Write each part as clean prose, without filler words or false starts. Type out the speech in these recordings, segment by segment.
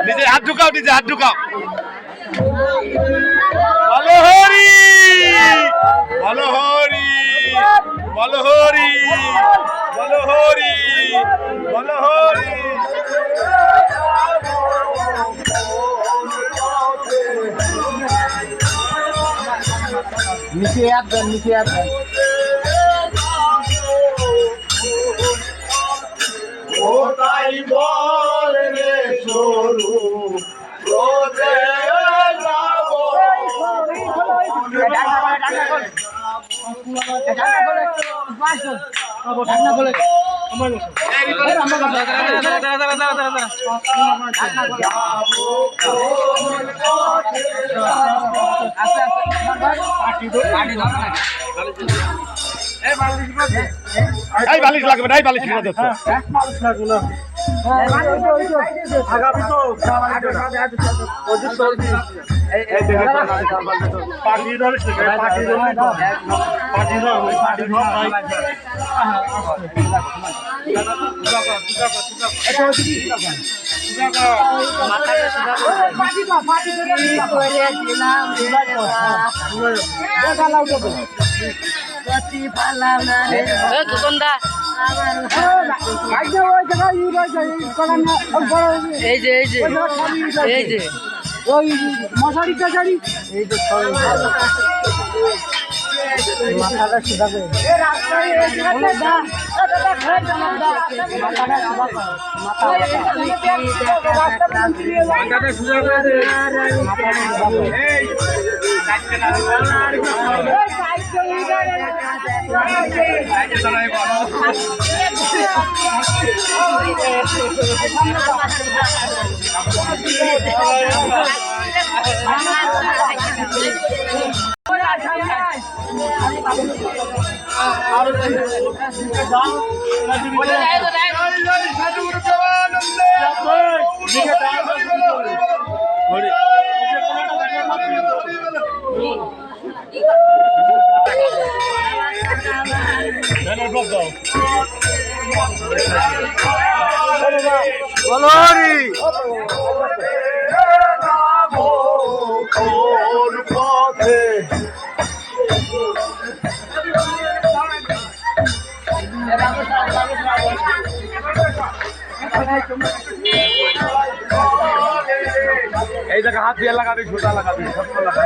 নিজে হাত ঢুকাও, নিজে হাত ঢুকাও। বলো হরি, বলো হরি, বলো হরি, বলো হরি, বলো হরি। নিচে আসবেন, নিচে আসবেন। ও তাই বল রে সরু রোদে যাব। এই বালিশ লাগবে না, এই বালিশ কিনে দিচ্ছ। বালিশ লাগবে না, আগামী তো পার্টি ধরিস পার্টি ধরে পার্টি এই যে এই যে ওই মশারি টাশারি এই যে মাথাটা সিধা করে মাথাটা সোজা করে বলহরি এই জায়গা হাত দিয়ে লাগাবি, ছোটা লাগাবি, সব লাগাবি।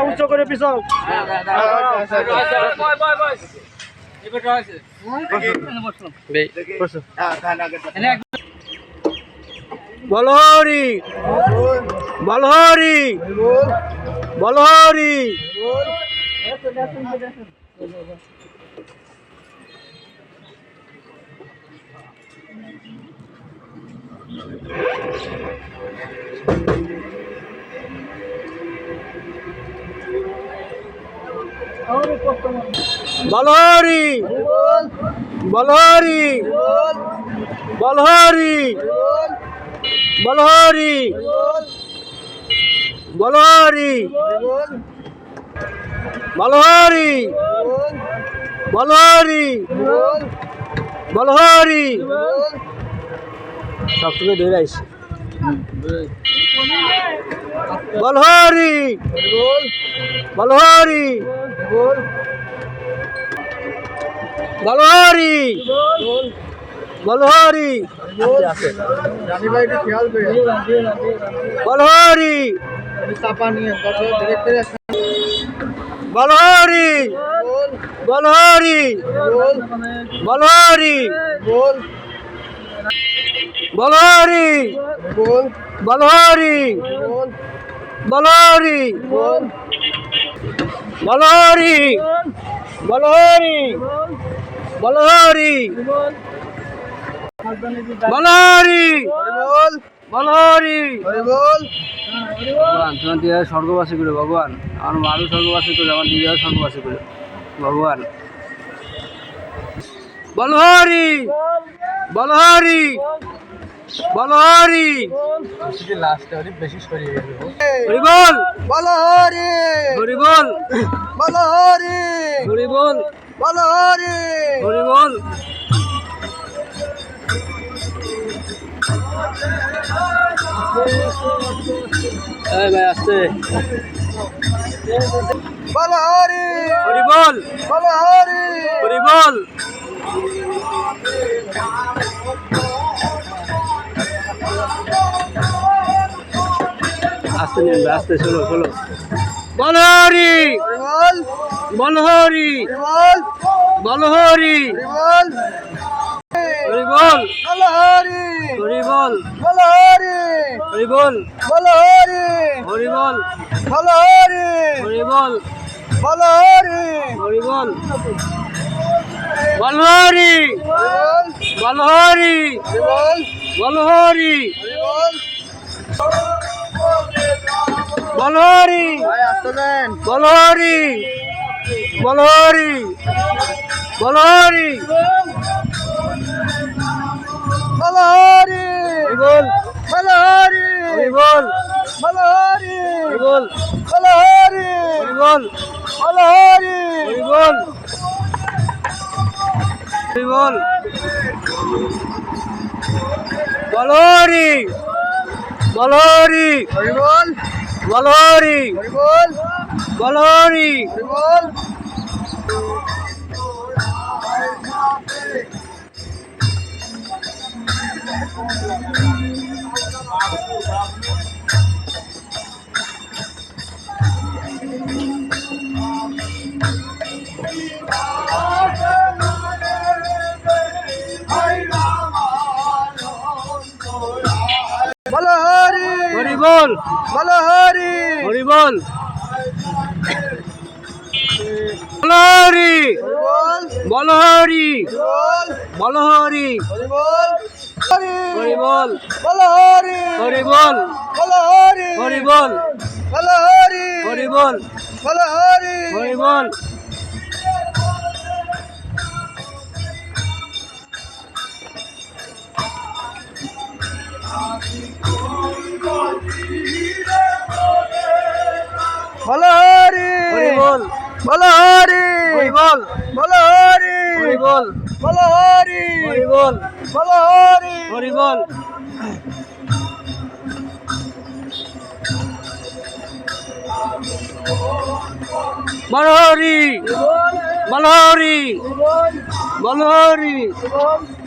উচ্চ করে পিছল বলহরি বলহরি বলহরি বলহরি বলহরি বলহরি বলহরি বলহরি বলহরি বলহরি বলহরি সব থেকে ধরে আইসি বলহরি বলহরি বলহরি বলহরি বলহরি বলহরি বলহরি বলহরি বলহরি বলহরি বলহরি বলহরি বলহরি বলহরি বলহরি বলহরি ভগবান তোমার দিদা স্বর্গবাসী করে ভগবান, আমার মারু স্বর্গবাসী করে, আমার দিদা স্বর্গবাসী করে ভগবান। বলহরি বলহরি বলহরি লাস্টে বেশি সরিয়ে গেল। হরি বল বলহরি হরি বল বলহরি হরি বল বলহরি হরি বল। এই ভাই আসছে বলহরি হরি বল বলহরি হরি বল। আস্তে নিন আস্তে, চলো চলো। বলহরি বলহরি বলহরি হরি বল বলহরি হরি বল বলহরি হরি বল বলহরি হরি বল বলহরি হরি বল বলহরি হরি বল বলহরি বলহরি বলহরি বলহরি বলহরি বলহরি বলহরি হরি বল বলো হরি বল বলো হরি বল বলো হরি বল বলো হরি বল বল বলহরি বলহরি হরি বল বলহরি হরি বল বলহরি হরি বল বলো হরি হরি বল বলো হরি হরি বল বলহরি বল বলহরি বল বলহরি হরি বল হরি হরি বল বলো হরি হরি বল বলো হরি হরি বল বলো হরি হরি বল বলো হরি হরি বল বলো হরি হরি বল বলো হরি হরি বল বলো হরি হরি বল বলো হরি হরি বল বলো হরি হরি বল বলহরি বলহরি বলহরি বল